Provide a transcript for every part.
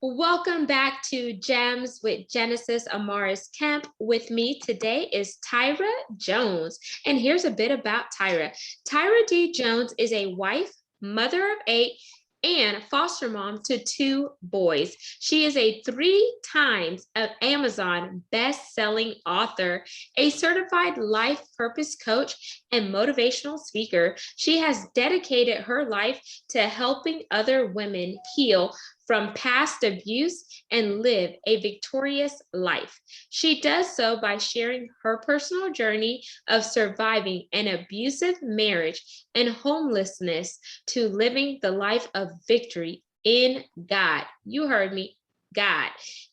Welcome back to Gems with Genesis Amaris Kemp. With me today is Tyra Jones. And here's a bit about Tyra. Tyra D. Jones is a wife, mother of 8, and foster mom to 2 boys. She is a 3 times Amazon best-selling author, a certified life purpose coach, and motivational speaker. She has dedicated her life to helping other women heal from past abuse and live a victorious life. She does so by sharing her personal journey of surviving an abusive marriage and homelessness to living the life of victory in God. You heard me, God.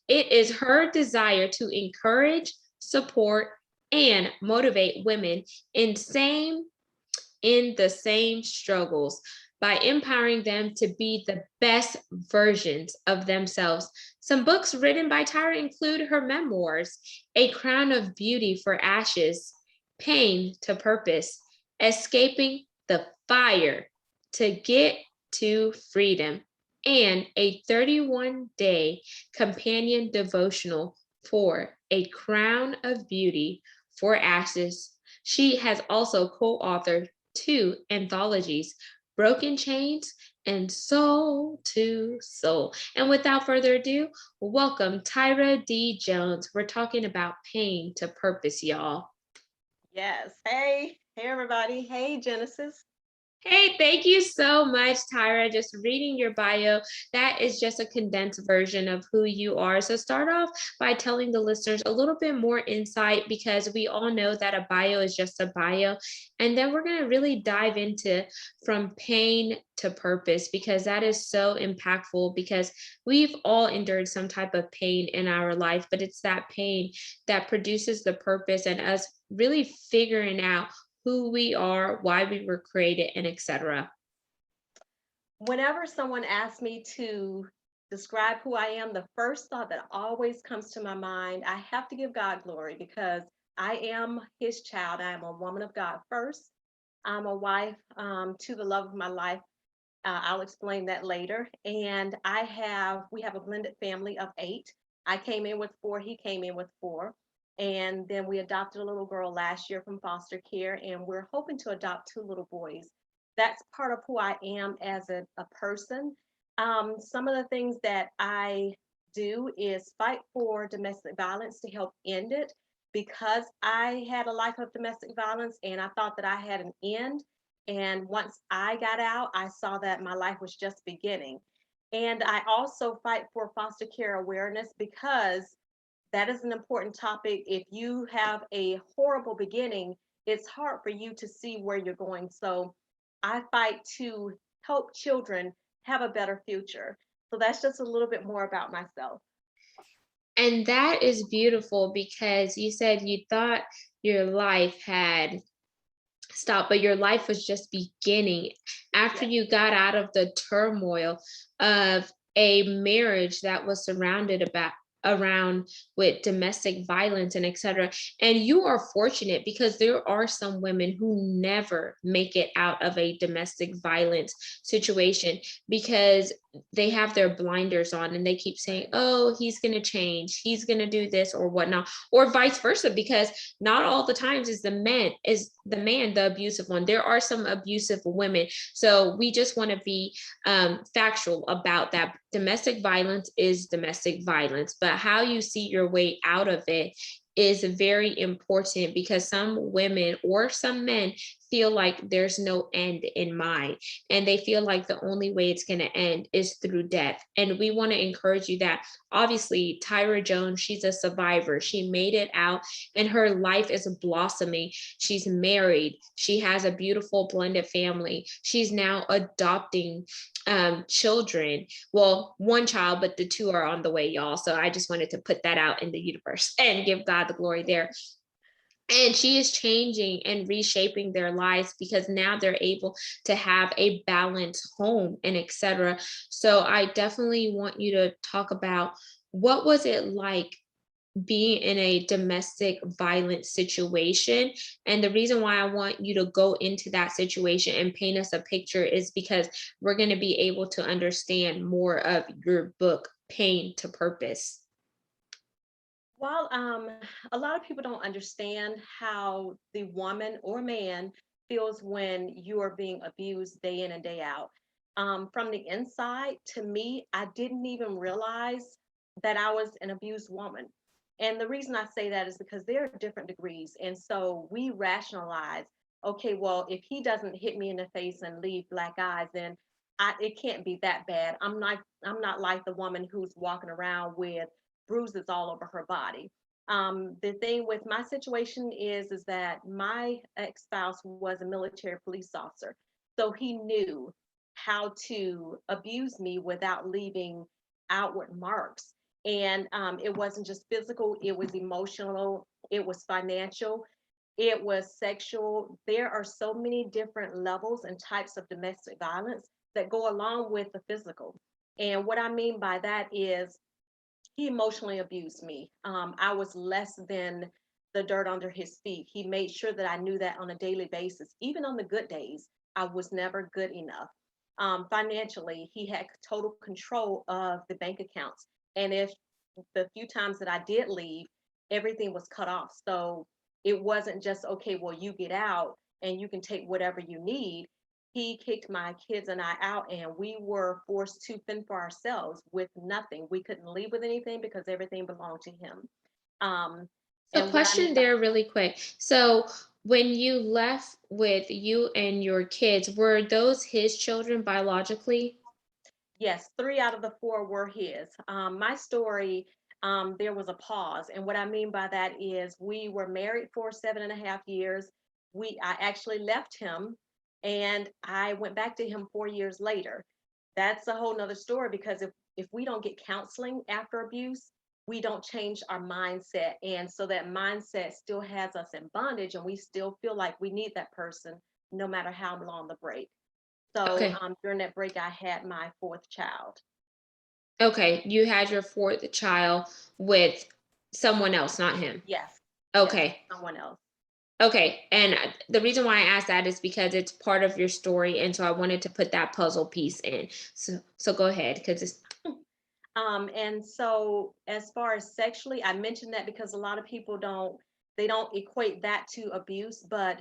It is her desire to encourage, support, and motivate women in the same struggles by empowering them to be the best versions of themselves. Some books written by Tyra include her memoirs, A Crown of Beauty for Ashes, Pain to Purpose, Escaping the Fire to Get to Freedom, and a 31-day companion devotional for A Crown of Beauty for Ashes. She has also co-authored 2 anthologies, Broken Chains and Soul to Soul. And without further ado, welcome Tyra D. Jones. We're talking about pain to purpose, y'all. Yes. Hey, everybody. Hey, Genesis. Hey, thank you so much, Tyra. Just reading your bio, that is just a condensed version of who you are. So start off by telling the listeners a little bit more insight, because we all know that a bio is just a bio. And then we're going to really dive into from pain to purpose, because that is so impactful, because we've all endured some type of pain in our life, but it's that pain that produces the purpose and us really figuring out who we are, why we were created, and etc. Whenever someone asks me to describe who I am, the first thought that always comes to my mind, I have to give God glory because I am His child. I am a woman of God first. I'm a wife to the love of my life. I'll explain that later. And we have a blended family of 8. I came in with 4, he came in with 4. And then we adopted a little girl last year from foster care, and we're hoping to adopt 2 little boys. That's part of who I am as a person. Some of the things that I do is fight for domestic violence to help end it because I had a life of domestic violence and I thought that I had an end. And once I got out, I saw that my life was just beginning. And I also fight for foster care awareness because that is an important topic. If you have a horrible beginning, it's hard for you to see where you're going. So I fight to help children have a better future. So that's just a little bit more about myself. And that is beautiful, because you said you thought your life had stopped, but your life was just beginning after Yes. you got out of the turmoil of a marriage that was surrounded around with domestic violence and etc. And you are fortunate, because there are some women who never make it out of a domestic violence situation, because they have their blinders on and they keep saying, oh, he's going to change, he's going to do this or whatnot, or vice versa, because not all the times is the man the abusive one. There are some abusive women. So we just want to be factual about that. Domestic violence is domestic violence, but how you see your way out of it is very important, because some women or some men feel like there's no end in mind, and they feel like the only way it's going to end is through death. And we want to encourage you that obviously Tyra Jones, she's a survivor, she made it out, and her life is blossoming. She's married, she has a beautiful blended family, she's now adopting children. Well, 1 child, but the 2 are on the way, y'all. So I just wanted to put that out in the universe and give God the glory there. And she is changing and reshaping their lives, because now they're able to have a balanced home and etc. So I definitely want you to talk about, what was it like being in a domestic violence situation? And the reason why I want you to go into that situation and paint us a picture is because we're going to be able to understand more of your book, pain to purpose? Well, a lot of people don't understand how the woman or man feels when you are being abused day in and day out. From the inside, to me, I didn't even realize that I was an abused woman. And the reason I say that is because there are different degrees. And so we rationalize, okay, well, if he doesn't hit me in the face and leave black eyes, then it can't be that bad. I'm not like the woman who's walking around with bruises all over her body. The thing with my situation is that my ex-spouse was a military police officer, so he knew how to abuse me without leaving outward marks. And it wasn't just physical; it was emotional, it was financial, it was sexual. There are so many different levels and types of domestic violence that go along with the physical. And what I mean by that is he emotionally abused me. I was less than the dirt under his feet. He made sure that I knew that on a daily basis. Even on the good days, I was never good enough. Financially, he had total control of the bank accounts. And if the few times that I did leave, everything was cut off. So it wasn't just, okay, well, you get out and you can take whatever you need. He kicked my kids and I out, and we were forced to fend for ourselves with nothing. We couldn't leave with anything because everything belonged to him. Um, So and what I mean question by there really quick. So when you left with you and your kids, were those his children biologically? Yes, 3 out of the 4 were his. My story, there was a pause, and what I mean by that is we were married for 7.5 years. I actually left him, and I went back to him 4 years later. That's a whole nother story because if we don't get counseling after abuse, we don't change our mindset, and so that mindset still has us in bondage, and we still feel like we need that person no matter how long the break. So Okay. during that break, I had my fourth child. Okay. You had your fourth child with someone else, not him. Yes, yes, Okay. someone else. Okay. And the reason why I asked that is because it's part of your story. And so I wanted to put that puzzle piece in. So go ahead because it's And so as far as sexually, I mentioned that because a lot of people don't equate that to abuse, but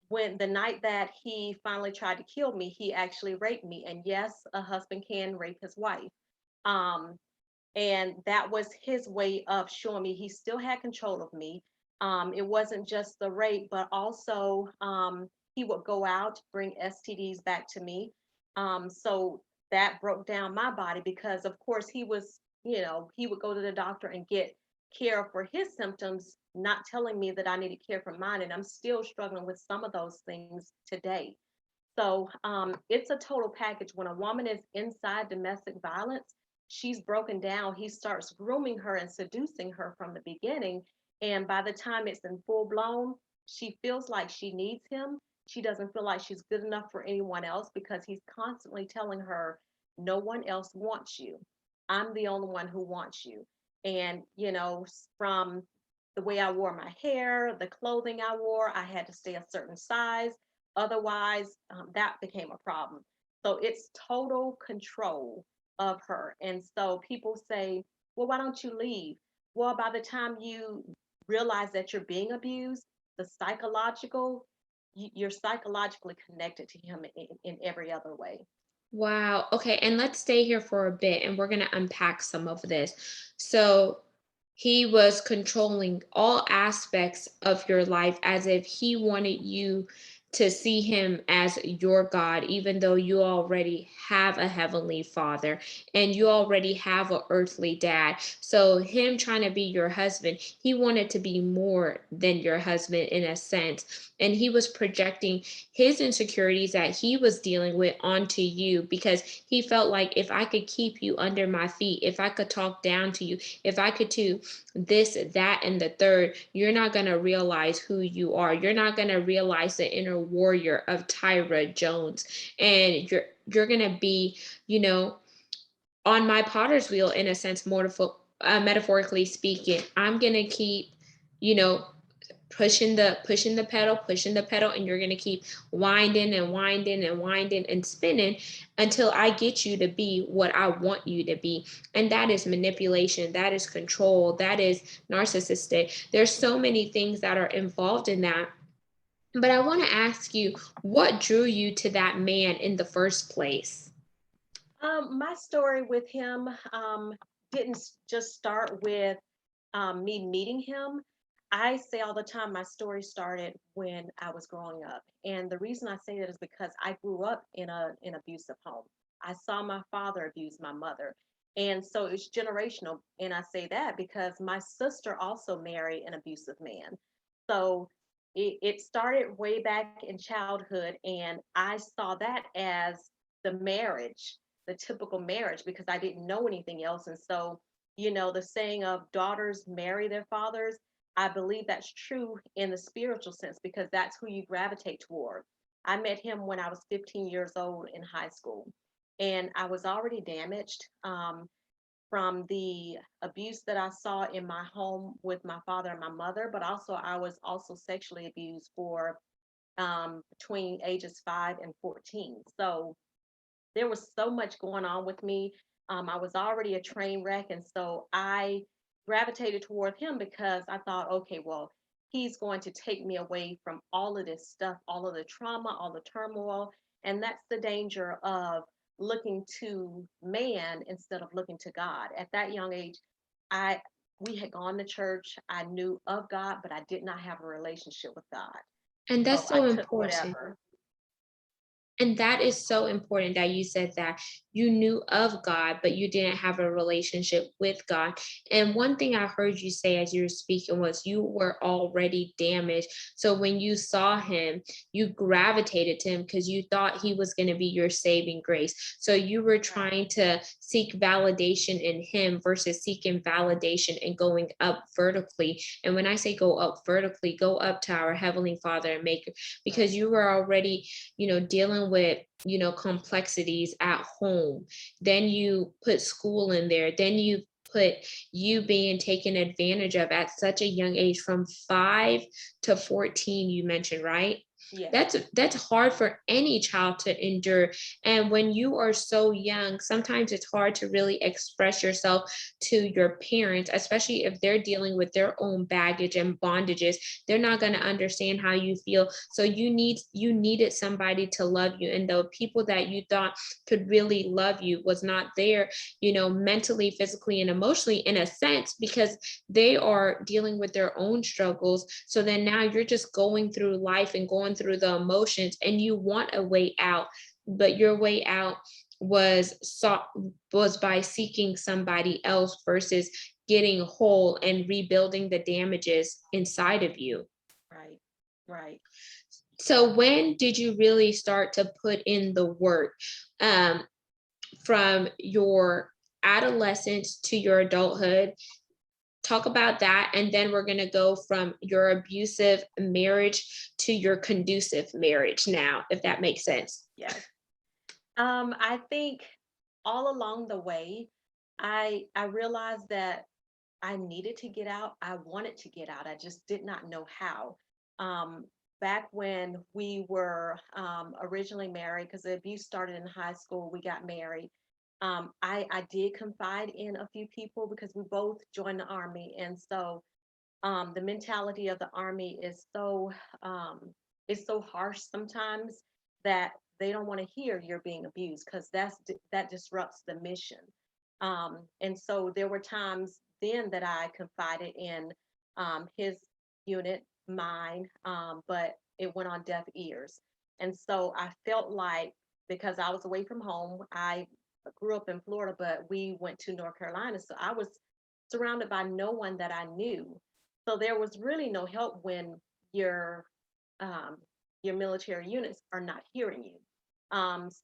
when the night that he finally tried to kill me, he actually raped me. And yes, a husband can rape his wife. Um, and that was his way of showing me he still had control of me. It wasn't just the rape, but also he would go out, bring STDs back to me. So that broke down my body because, of course, he would go to the doctor and get care for his symptoms, not telling me that I needed care for mine. And I'm still struggling with some of those things today. So it's a total package. When a woman is inside domestic violence, she's broken down. He starts grooming her and seducing her from the beginning. And by the time it's in full blown, she feels like she needs him. She doesn't feel like she's good enough for anyone else because he's constantly telling her, no one else wants you. I'm the only one who wants you. And, from the way I wore my hair, the clothing I wore, I had to stay a certain size. Otherwise, that became a problem. So it's total control of her. And so people say, well, why don't you leave? Well, by the time you realize that you're being abused, you're psychologically connected to him in every other way. wow. Okay. And let's stay here for a bit and we're going to unpack some of this. So he was controlling all aspects of your life as if he wanted you to see him as your God, even though you already have a heavenly father and you already have an earthly dad. So, him trying to be your husband, he wanted to be more than your husband in a sense. And he was projecting his insecurities that he was dealing with onto you because he felt like if I could keep you under my feet, if I could talk down to you, if I could do this, that, and the third, you're not going to realize who you are. You're not going to realize the inner warrior of Tyra Jones. And you're going to be, you know, on my potter's wheel in a sense, metaphorically speaking. I'm going to keep, you know, pushing the pedal, and you're gonna keep winding and winding and winding and spinning until I get you to be what I want you to be. And that is manipulation, that is control, that is narcissistic. There's so many things that are involved in that. But I want to ask you, what drew you to that man in the first place? My story with him didn't just start with me meeting him. I say all the time my story started when I was growing up. And the reason I say that is because I grew up in an abusive home. I saw my father abuse my mother. And so it's generational. And I say that because my sister also married an abusive man. So it started way back in childhood. And I saw that as the marriage, the typical marriage, because I didn't know anything else. And so, the saying of daughters marry their fathers, I believe that's true in the spiritual sense because that's who you gravitate toward. I met him when I was 15 years old in high school, and I was already damaged from the abuse that I saw in my home with my father and my mother, but also I was also sexually abused for between ages 5 and 14. So there was so much going on with me. I was already a train wreck. And so I gravitated toward him because I thought, okay, well, he's going to take me away from all of this stuff, all of the trauma, all the turmoil. And that's the danger of looking to man instead of looking to God. At that young age, I we had gone to church. I knew of God, but I did not have a relationship with God. And So that's I so took important. whatever. And that is so important that you said that you knew of God, but you didn't have a relationship with God. And one thing I heard you say as you were speaking was you were already damaged. So when you saw him, you gravitated to him because you thought he was going to be your saving grace. So you were Right. trying to seek validation in him versus seeking validation and going up vertically. And when I say go up vertically, go up to our Heavenly Father and Maker, because Right. you were already dealing with complexities at home. Then you put school in there, then you put you being taken advantage of at such a young age, from 5 to 14, you mentioned, right? Yes. That's hard for any child to endure. And when you are so young, sometimes it's hard to really express yourself to your parents, especially if they're dealing with their own baggage and bondages. They're not going to understand how you feel. So you needed somebody to love you, and the people that you thought could really love you was not there, mentally, physically, and emotionally, in a sense, because they are dealing with their own struggles. So then now you're just going through life and going through the emotions, and you want a way out, but your way out was by seeking somebody else versus getting whole and rebuilding the damages inside of you. Right. Right. So when did you really start to put in the work, um, from your adolescence to your adulthood? Talk about that, and then we're going to go from your abusive marriage to your conducive marriage now, if that makes sense. Yes. I think all along the way, I realized that I needed to get out. I wanted to get out. I just did not know how. Um, Back when we were originally married, because the abuse started in high school, we got married. I did confide in a few people because we both joined the army, and so the mentality of the army is so harsh sometimes that they don't want to hear you're being abused because that disrupts the mission. And so there were times then that I confided in his unit, mine, but it went on deaf ears. And so I felt like, because I was away from home, I grew up in Florida, but we went to North Carolina, so I was surrounded by no one that I knew. So there was really no help when your um, your military units are not hearing you.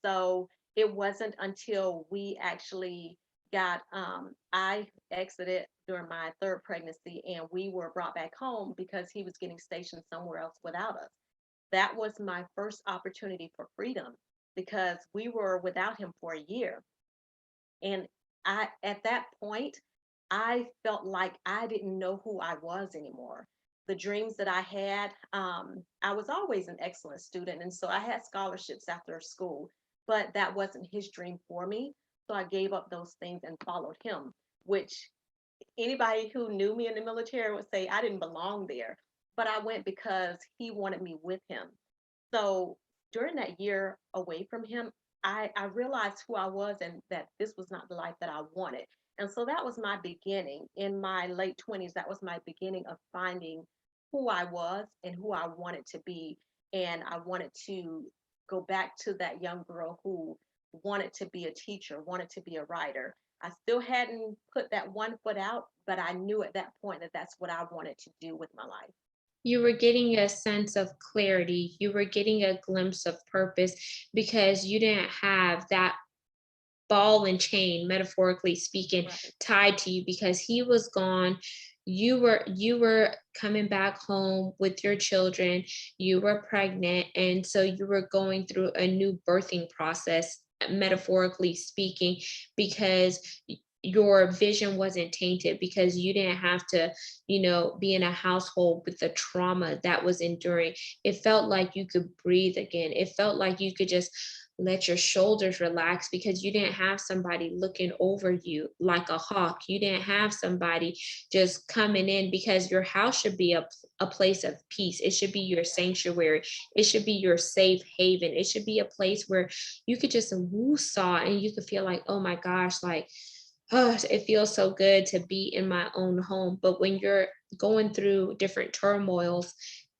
So it wasn't until we actually I exited during my third pregnancy, and we were brought back home because he was getting stationed somewhere else without us. That was my first opportunity for freedom because we were without him for a year. And at that point, I felt like I didn't know who I was anymore. the dreams that I had. I was always an excellent student, and so I had scholarships after school, but that wasn't his dream for me. So I gave up those things and followed him, which anybody who knew me in the military would say I didn't belong there. But I went because he wanted me with him. So during that year away from him, I realized who I was and that this was not the life that I wanted. And so that was my beginning in my late 20s. That was my beginning of finding who I was and who I wanted to be. And I wanted to go back to that young girl who wanted to be a teacher, wanted to be a writer. I still hadn't put that one foot out, but I knew at that point that that's what I wanted to do with my life. You were getting a sense of clarity. You were getting a glimpse of purpose because you didn't have that ball and chain, metaphorically speaking, Right. tied to you because he was gone. You were coming back home with your children. You were pregnant, and so you were going through a new birthing process, metaphorically speaking, because your vision wasn't tainted because you didn't have to, be in a household with the trauma that was enduring. It felt like you could breathe again. It felt like you could just let your shoulders relax because you didn't have somebody looking over you like a hawk. You didn't have somebody just coming in because your house should be a place of peace. It should be your sanctuary. It should be your safe haven. It should be a place where you could just woo-saw and you could feel like, oh my gosh, like, oh, it feels so good to be in my own home. But when you're going through different turmoils,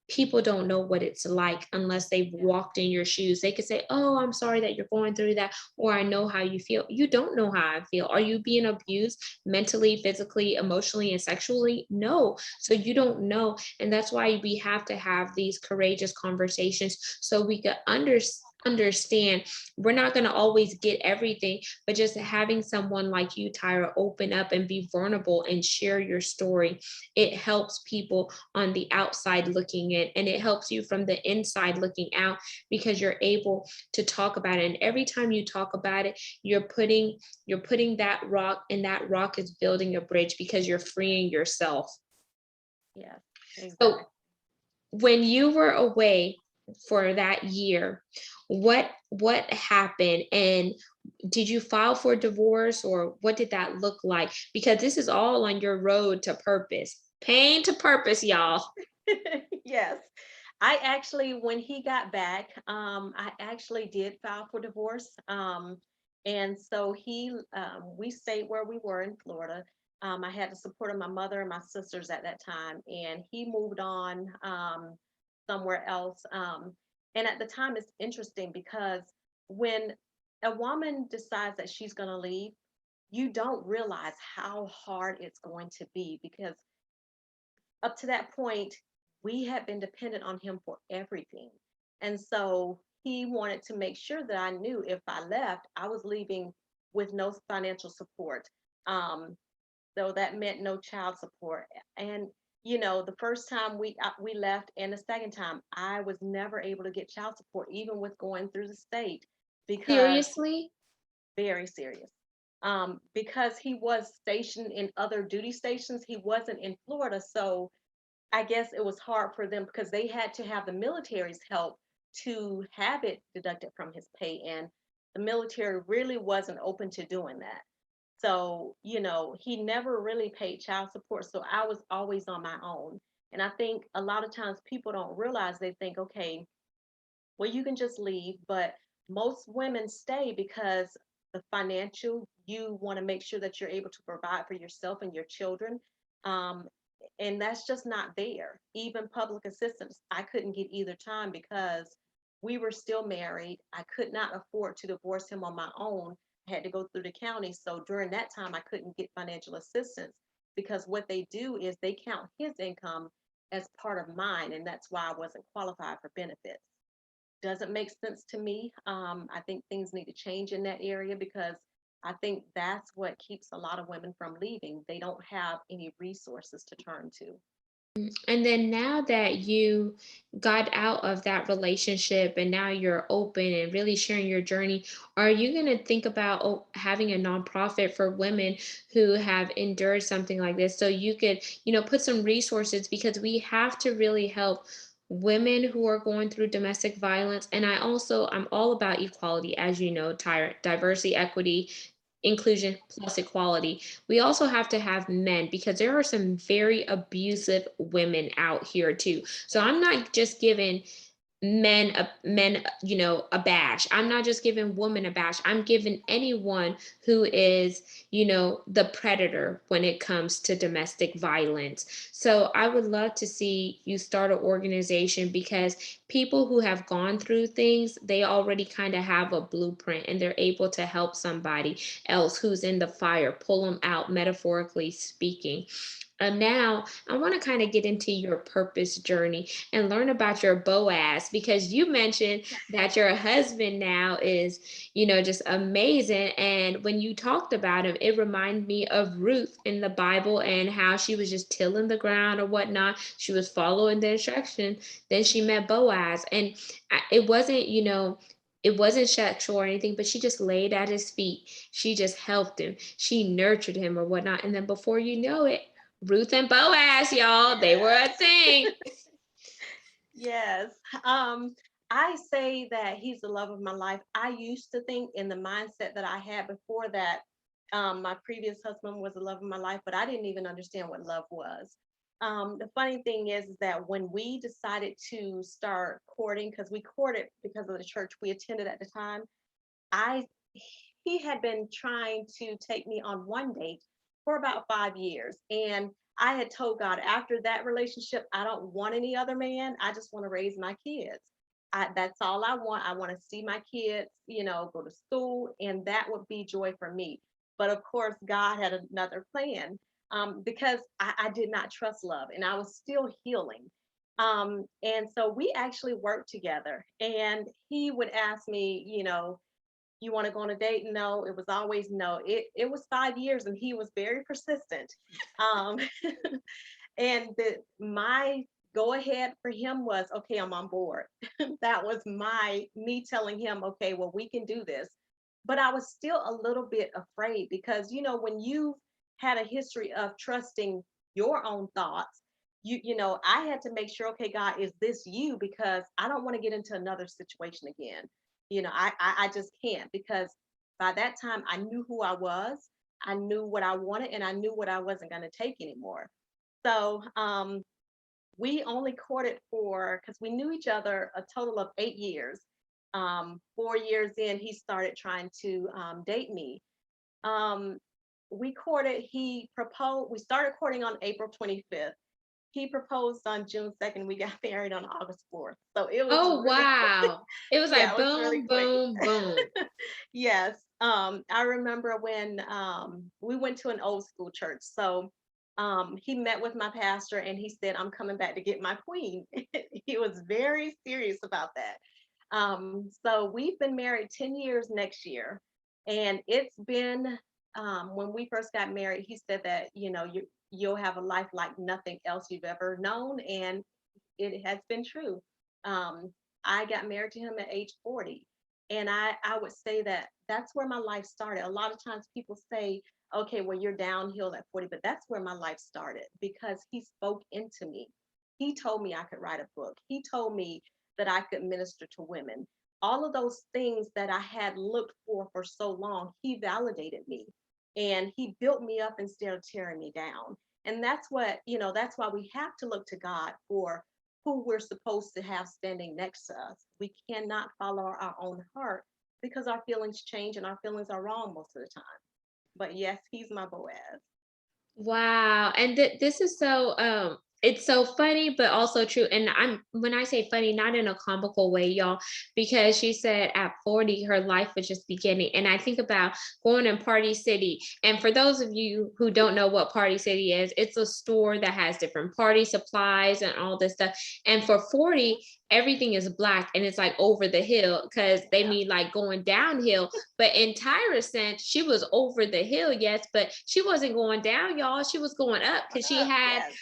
people don't know what it's like unless they've Yeah. walked in your shoes. They could say, oh, I'm sorry that you're going through that, or I know how you feel. You don't know how I feel. Are you being abused mentally, physically, emotionally, and sexually? No. So you don't know. And that's why we have to have these courageous conversations so we can understand. We're not going to always get everything, but just having someone like you, Tyra, open up and be vulnerable and share your story, it helps people on the outside looking in, and it helps you from the inside looking out because you're able to talk about it. And every time you talk about it, you're putting that rock, and that rock is building a bridge because you're freeing yourself. Yeah. So Exactly. when you were away for that year, what happened, and did you file for divorce, or what did that look like? Because this is all on your road to purpose. Pain to purpose, y'all. Yes. I actually, when he got back, I actually did file for divorce. And so we stayed where we were in Florida. I had the support of my mother and my sisters at that time, and he moved on somewhere else. And at the time, it's interesting because when a woman decides that she's going to leave, you don't realize how hard it's going to be because up to that point, we had been dependent on him for everything. And so he wanted to make sure that I knew if I left, I was leaving with no financial support. Um, so that meant no child support. And the first time we left, and the second time, I was never able to get child support, even with going through the state, because Seriously? very serious. Because he was stationed in other duty stations, he wasn't in Florida, so I guess it was hard for them because they had to have the military's help to have it deducted from his pay. And the military really wasn't open to doing that. So, he never really paid child support. So I was always on my own. And I think a lot of times people don't realize, they think, okay, well, you can just leave. But most women stay because the financial, you want to make sure that you're able to provide for yourself and your children. Um, and that's just not there. Even public assistance, I couldn't get either time because we were still married. I could not afford to divorce him on my own. I had to go through the county. So during that time, I couldn't get financial assistance because what they do is they count his income as part of mine. And that's why I wasn't qualified for benefits. Doesn't make sense to me. I think things need to change in that area because I think that's what keeps a lot of women from leaving. They don't have any resources to turn to. And then now that you got out of that relationship and now you're open and really sharing your journey, are you going to think about having a nonprofit for women who have endured something like this so you could, put some resources because we have to really help women who are going through domestic violence. And I'm all about equality, as you know, diversity, equity, inclusion plus equality. We also have to have men because there are some very abusive women out here too. So Yes. I'm not just giving men a bash. I'm not just giving women a bash. I'm giving anyone who is the predator when it comes to domestic violence. So I would love to see you start an organization because people who have gone through things, they already kind of have a blueprint and they're able to help somebody else who's in the fire, pull them out, metaphorically speaking. And now I want to kind of get into your purpose journey and learn about your Boaz because you mentioned that your husband now is, just amazing. And when you talked about him, it reminded me of Ruth in the Bible and how she was just tilling the ground or whatnot. She was following the instruction. Then she met Boaz, and it wasn't, it wasn't sexual or anything, but she just laid at his feet. She just helped him. She nurtured him or whatnot. And then before you know it, Ruth and Boaz, y'all, they were a Yes. thing. Yes. Um, I say that he's the love of my life. I used to think in the mindset that I had before that my previous husband was the love of my life, but I didn't even understand what love was. The funny thing is that when we decided to start courting, because we courted because of the church we attended at the time, I he had been trying to take me on one date for about 5 years. And I had told God after that relationship, I don't want any other man. I just want to raise my kids. That's all I want. I want to see my kids, go to school, and that would be joy for me. But of course, God had another plan because I did not trust love and I was still healing. And so we actually worked together, and he would ask me, you want to go on a date? No, it was always no. It was 5 years and he was very persistent. Um, and my go ahead for him was, okay, I'm on board. That was me telling him, okay, well, we can do this. But I was still a little bit afraid because, when you had a history of trusting your own thoughts, I had to make sure, okay, God, is this you? Because I don't want to get into another situation again. I just can't, because by that time I knew who I was, I knew what I wanted, and I knew what I wasn't going to take anymore. So we only courted for, because we knew each other a total of 8 years. 4 years in, he started trying to date me. Um, we courted, he proposed, we started courting on April 25th. He proposed on June 2nd. We got married on August 4th. So it was Oh, really quick. wow. It was Yeah, like it was really boom, quick. boom, boom. Yes. I remember when we went to an old school church. So he met with my pastor and he said, I'm coming back to get my queen. He was very serious about that. So we've been married 10 years next year. And it's been, when we first got married, he said that, you'll have a life like nothing else you've ever known. And it has been true. Um, I got married to him at age 40. And I would say that that's where my life started. A lot of times people say, okay, well, you're downhill at 40, but that's where my life started because he spoke into me. He told me I could write a book. He told me that I could minister to women. All of those things that I had looked for so long, he validated me and he built me up instead of tearing me down. And that's why we have to look to God for who we're supposed to have standing next to us. We cannot follow our own heart because our feelings change and our feelings are wrong most of the time. But yes, he's my Boaz. Wow. And this is so it's so funny but also true. And I'm when I say funny, not in a comical way, y'all, because she said at 40 her life was just beginning. And I think about going in Party City. And for those of you who don't know what Party City is, it's a store that has different party supplies and all this stuff. And for 40, everything is black and it's like over the hill because they Yeah. mean like going downhill. But in Tyra's sense, she was over the hill, yes, but she wasn't going down, y'all. She was going up because Going she up. had Yes.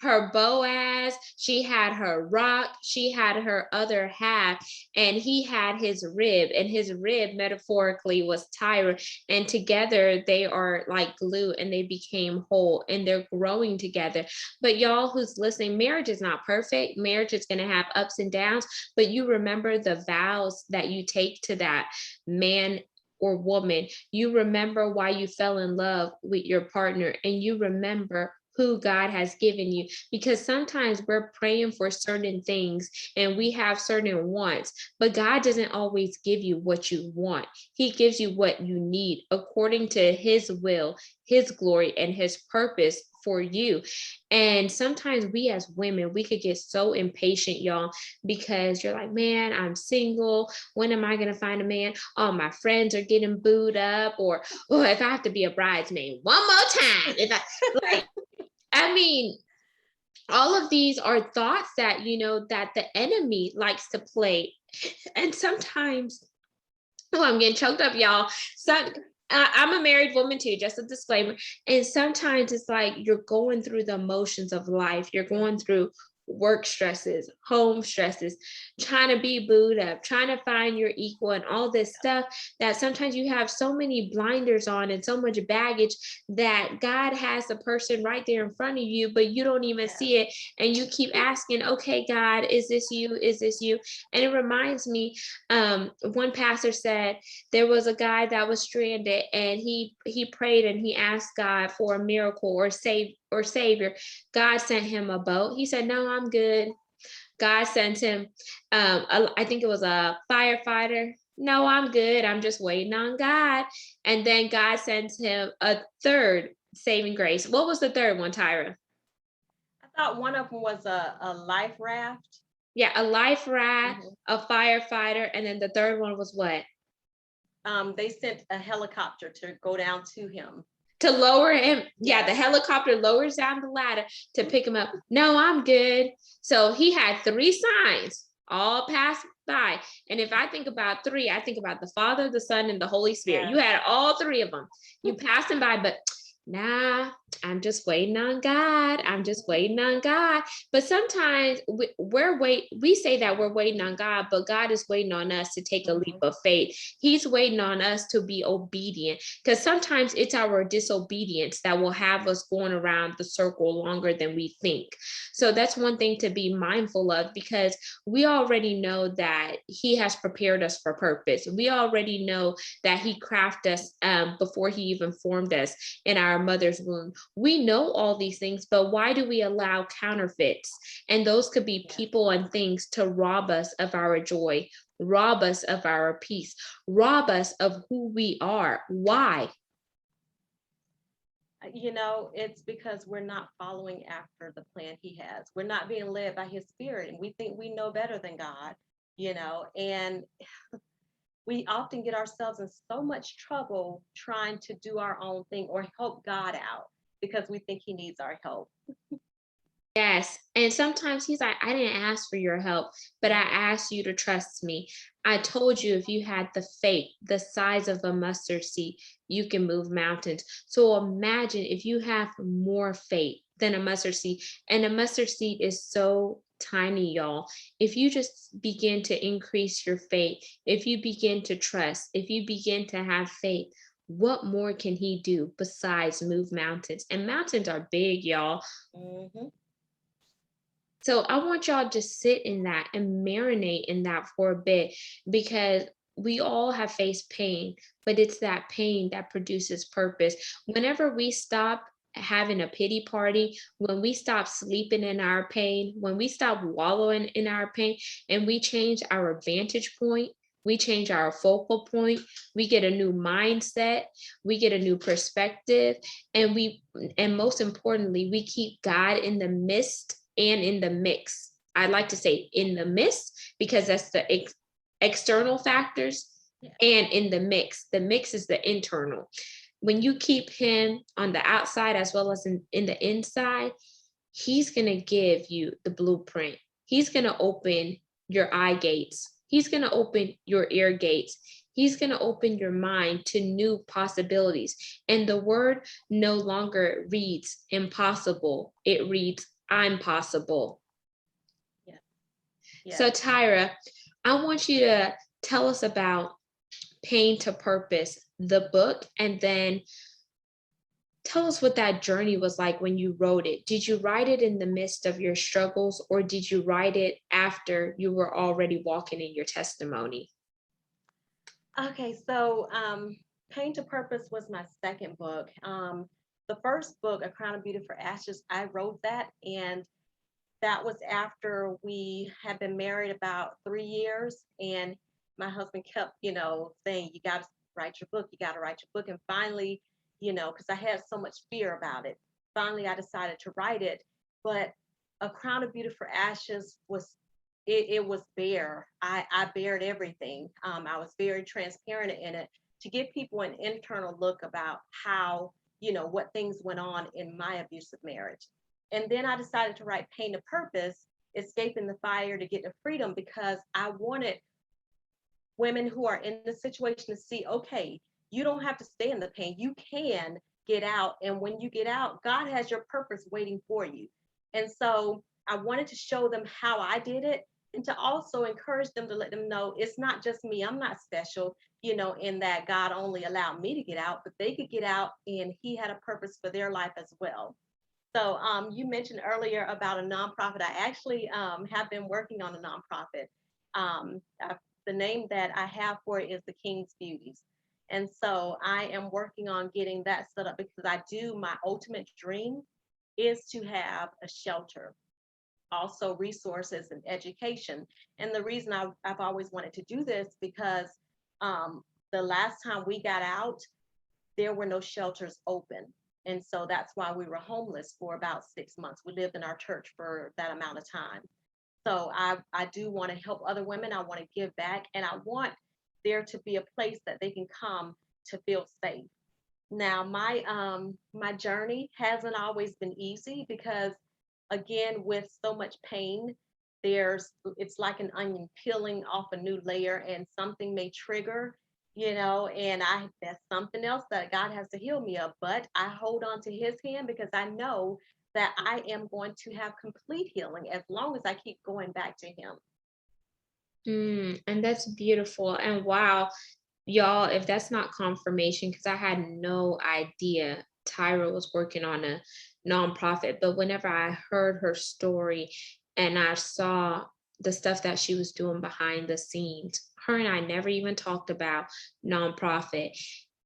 her Boaz, she had her rock, she had her other half, and he had his rib, and his rib metaphorically was Tyra. And together they are like glue and they became whole and they're growing together. But y'all who's listening, marriage is not perfect. Marriage is going to have ups and downs, but you remember the vows that you take to that man or woman. You remember why you fell in love with your partner, and you remember who God has given you, because sometimes we're praying for certain things and we have certain wants, but God doesn't always give you what you want. He gives you what you need according to his will, his glory, and his purpose for you. And sometimes we as women, we could get so impatient, y'all, because you're like, man, I'm single. When am I going to find a man? Oh, my friends are getting booed up, or oh, if I have to be a bridesmaid one more time, if I like, I mean, all of these are thoughts that, that the enemy likes to play. And sometimes, oh, I'm getting choked up, y'all. I'm a married woman too, just a disclaimer. And sometimes it's like you're going through the emotions of life. You're going through work stresses, home stresses, trying to be booed up, trying to find your equal, and all this stuff, that sometimes you have so many blinders on and so much baggage that God has the person right there in front of you, but you don't even see it. And you keep asking, okay, God, is this you? Is this you? And it reminds me, one pastor said there was a guy that was stranded, and he prayed and he asked God for a miracle or savior. God sent him a boat. He said, no, I'm good. God sent him, I think it was a firefighter. No, I'm good. I'm just waiting on God. And then God sends him a third saving grace. What was the third one, Tyra? I thought one of them was a life raft. Yeah, a life raft, a firefighter, and then the third one was what? They sent a helicopter to go down to him. To lower him. Yeah, the helicopter lowers down the ladder to pick him up. No, I'm good. So he had 3 signs all passed by. And if I think about 3, I think about the Father, the Son, and the Holy Spirit. You had all 3 of them. You passed him by, but nah, I'm just waiting on God. I'm just waiting on God. But sometimes we say that we're waiting on God, but God is waiting on us to take a leap of faith. He's waiting on us to be obedient, because sometimes it's our disobedience that will have us going around the circle longer than we think. So that's one thing to be mindful of, because we already know that he has prepared us for purpose. We already know that he crafted us before he even formed us in our mother's womb. We know all these things, but why do we allow counterfeits? And those could be people and things to rob us of our joy, rob us of our peace, rob us of who we are. Why? It's because we're not following after the plan he has. We're not being led by his spirit, and we think we know better than God, and we often get ourselves in so much trouble trying to do our own thing or help God out because we think he needs our help. Yes. And sometimes he's like, I didn't ask for your help, but I asked you to trust me. I told you if you had the faith, the size of a mustard seed, you can move mountains. So imagine if you have more faith than a mustard seed. And a mustard seed is so tiny, y'all. If you just begin to increase your faith, if you begin to trust, if you begin to have faith, what more can he do besides move mountains? And mountains are big, y'all. So I want y'all to sit in that and marinate in that for a bit, because we all have faced pain, but it's that pain that produces purpose. Whenever we stop having a pity party, when we stop sleeping in our pain, when we stop wallowing in our pain, and we change our vantage point, we change our focal point, we get a new mindset, we get a new perspective, and most importantly, we keep God in the midst and in the mix. I'd like to say in the midst, because that's the external factors, and in the mix. The mix is the internal. When you keep him on the outside as well as in the inside, he's going to give you the blueprint. He's going to open your eye gates. He's going to open your ear gates. He's going to open your mind to new possibilities. And the word no longer reads impossible. It reads I'm possible. Yeah. So Yes. Tyra, I want you to tell us about Pain to Purpose, the book, and then tell us what that journey was like when you wrote it. Did you write it in the midst of your struggles, or did you write it after you were already walking in your testimony? Okay, so Pain to Purpose was my second book. The first book, A Crown of Beauty for Ashes, I wrote that, and that was after we had been married about 3 years, and my husband kept, saying, "You got to write your book. You got to write your book." And finally, because I had so much fear about it, finally I decided to write it. But A Crown of Beauty for Ashes was it was bare. I bared everything. I was very transparent in it to give people an internal look about how, what things went on in my abusive marriage. And then I decided to write Pain to Purpose, Escaping the Fire to Get to Freedom, because I wanted women who are in the situation to see, okay, you don't have to stay in the pain. You can get out. And when you get out, God has your purpose waiting for you. And so I wanted to show them how I did it, and to also encourage them, to let them know it's not just me. I'm not special, in that God only allowed me to get out, but they could get out and He had a purpose for their life as well. So you mentioned earlier about a nonprofit. I actually have been working on a nonprofit. Um, I, the name that I have for it is the King's Beauties. And so I am working on getting that set up, because my ultimate dream is to have a shelter, also resources and education. And the reason I've always wanted to do this, because the last time we got out, there were no shelters open. And so that's why we were homeless for about 6 months. We lived in our church for that amount of time. So I do want to help other women. I want to give back, and I want there to be a place that they can come to feel safe. Now, my journey hasn't always been easy, because again, with so much pain, it's like an onion peeling off a new layer, and something may trigger, and that's something else that God has to heal me of. But I hold on to His hand, because I know that I am going to have complete healing as long as I keep going back to Him. And that's beautiful. And wow, y'all, if that's not confirmation, because I had no idea Tyra was working on a nonprofit. But whenever I heard her story and I saw the stuff that she was doing behind the scenes, her and I never even talked about nonprofit.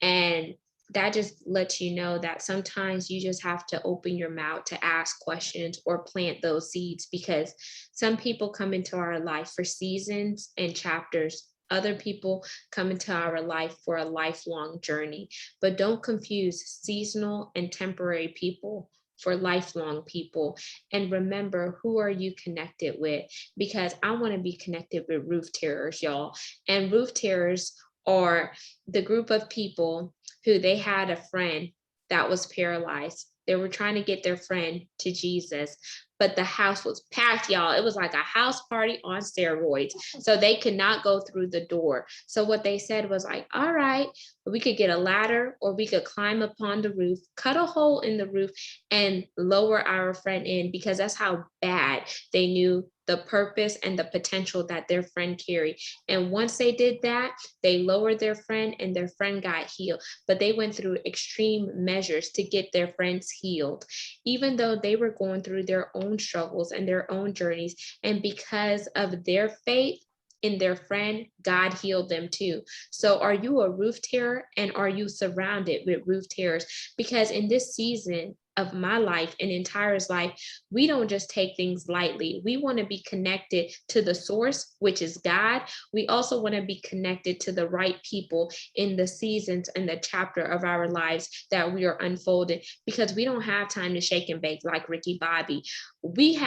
And that just lets you know that sometimes you just have to open your mouth to ask questions or plant those seeds, because some people come into our life for seasons and chapters. Other people come into our life for a lifelong journey. But don't confuse seasonal and temporary people for lifelong people. And remember, who are you connected with? Because I want to be connected with roof terrors, y'all. And roof terrors are the group of people who they had a friend that was paralyzed. They were trying to get their friend to Jesus, but the house was packed, y'all. It was like a house party on steroids. So they could not go through the door. So what they said was like, all right, we could get a ladder, or we could climb upon the roof, cut a hole in the roof, and lower our friend in, because that's how bad they knew the purpose and the potential that their friend carried. And once they did that, they lowered their friend and their friend got healed. But they went through extreme measures to get their friends healed, even though they were going through their own struggles and their own journeys. And because of their faith in their friend, God healed them too. So are you a roof terror, and are you surrounded with roof terrors? Because in this season of my life and in Tyra's life, we don't just take things lightly. We want to be connected to the source, which is God. We also want to be connected to the right people in the seasons and the chapter of our lives that we are unfolding, because we don't have time to shake and bake like Ricky Bobby. We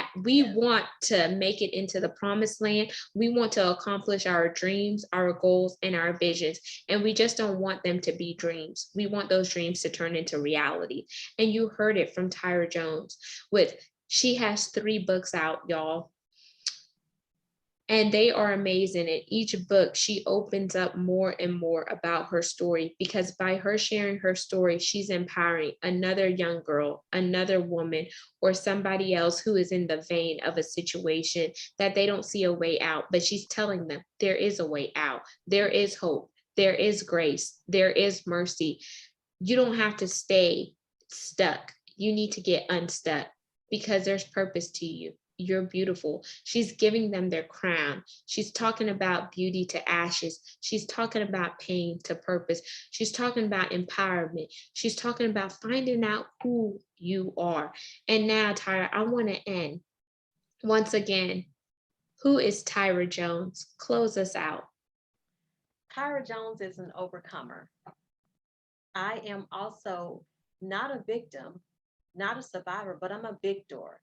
want to make it into the promised land. We want to accomplish our dreams, our goals, and our visions. And we just don't want them to be dreams. We want those dreams to turn into reality. And you heard it from Tyra Jones. She has 3 books out, y'all. And they are amazing. In each book, she opens up more and more about her story, because by her sharing her story, she's empowering another young girl, another woman, or somebody else who is in the vein of a situation that they don't see a way out. But she's telling them there is a way out, there is hope, there is grace, there is mercy. You don't have to stay stuck. You need to get unstuck, because there's purpose to you. You're beautiful. She's giving them their crown. She's talking about beauty to ashes. She's talking about pain to purpose. She's talking about empowerment. She's talking about finding out who you are. And now, Tyra, I want to end once again. Who is Tyra Jones? Close us out. Tyra Jones is an overcomer. I am also not a victim, not a survivor, but I'm a victor.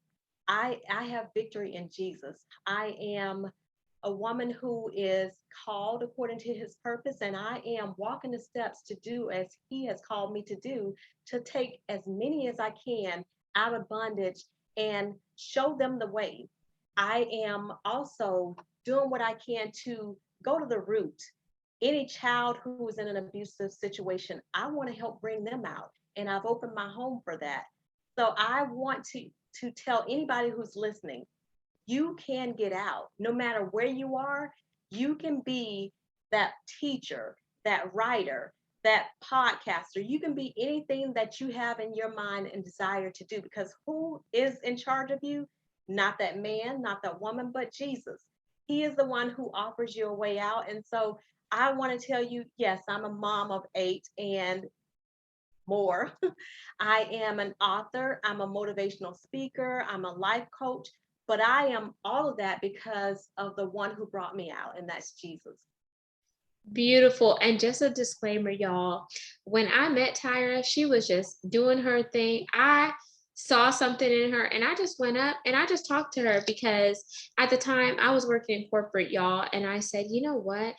I have victory in Jesus. I am a woman who is called according to his purpose, and I am walking the steps to do as he has called me to do, to take as many as I can out of bondage and show them the way. I am also doing what I can to go to the root. Any child who is in an abusive situation, I want to help bring them out. And I've opened my home for that. So I want to tell anybody who's listening, you can get out. No matter where you are, you can be that teacher, that writer, that podcaster. You can be anything that you have in your mind and desire to do, because who is in charge of you? Not that man, not that woman, but Jesus. He is the one who offers you a way out. And so I want to tell you, yes, I'm a mom of 8 and more. I am an author, I'm a motivational speaker, I'm a life coach, but I am all of that because of the one who brought me out, and that's Jesus. Beautiful. And just a disclaimer, y'all. When I met Tyra, she was just doing her thing. I saw something in her and I just went up and I just talked to her, because at the time I was working in corporate, y'all. And I said, you know what?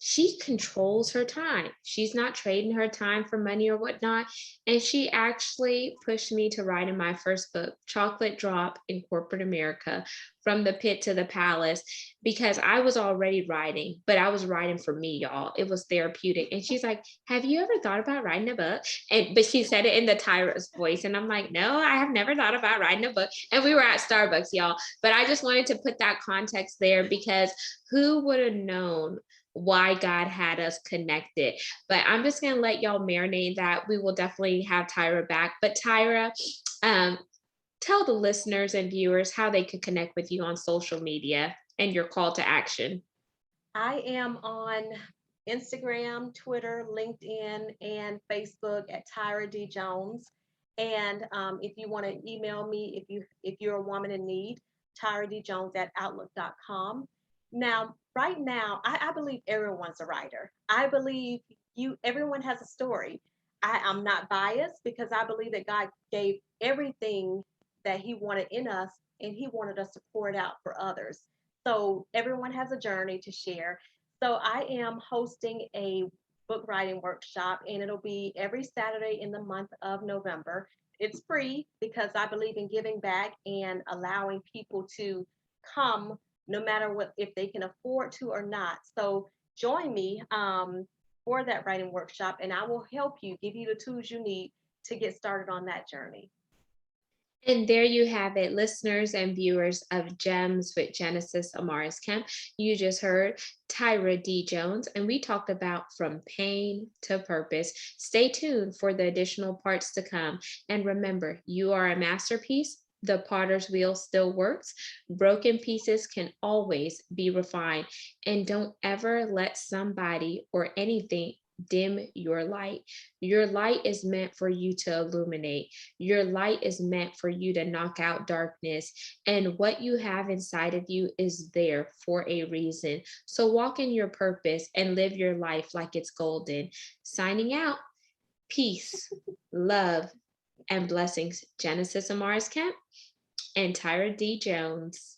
She controls her time. She's not trading her time for money or whatnot. And she actually pushed me to write in my first book, Chocolate Drop in Corporate America, From the Pit to the Palace, because I was already writing, but I was writing for me, y'all. It was therapeutic. And she's like, have you ever thought about writing a book? But she said it in the Tyra's voice. And I'm like, no, I have never thought about writing a book. And we were at Starbucks, y'all. But I just wanted to put that context there, because who would have known why God had us connected? But I'm just going to let y'all marinate that. We will definitely have Tyra back. But Tyra, tell the listeners and viewers how they could connect with you on social media and your call to action. I am on Instagram, Twitter, LinkedIn, and Facebook at Tyra D Jones. And if you want to email me, if you're a woman in need, Tyra D Jones at outlook.com. Now, right now, I believe everyone's a writer. I believe everyone has a story. I'm not biased, because I believe that God gave everything that he wanted in us, and he wanted us to pour it out for others. So everyone has a journey to share. So I am hosting a book writing workshop, and it'll be every Saturday in the month of November. It's free, because I believe in giving back and allowing people to come, no matter what, if they can afford to or not. So join me for that writing workshop, and I will help you, give you the tools you need to get started on that journey. And there you have it, listeners and viewers of Gems with Genesis Amaris Kemp. You just heard Tyra D. Jones, and we talked about From Pain to Purpose. Stay tuned for the additional parts to come. And remember, you are a masterpiece. The potter's wheel still works. Broken pieces can always be refined. And don't ever let somebody or anything dim your light. Your light is meant for you to illuminate. Your light is meant for you to knock out darkness. And what you have inside of you is there for a reason. So walk in your purpose and live your life like it's golden. Signing out. Peace, love, and blessings. Genesis Amaris Kemp and Tyra D. Jones.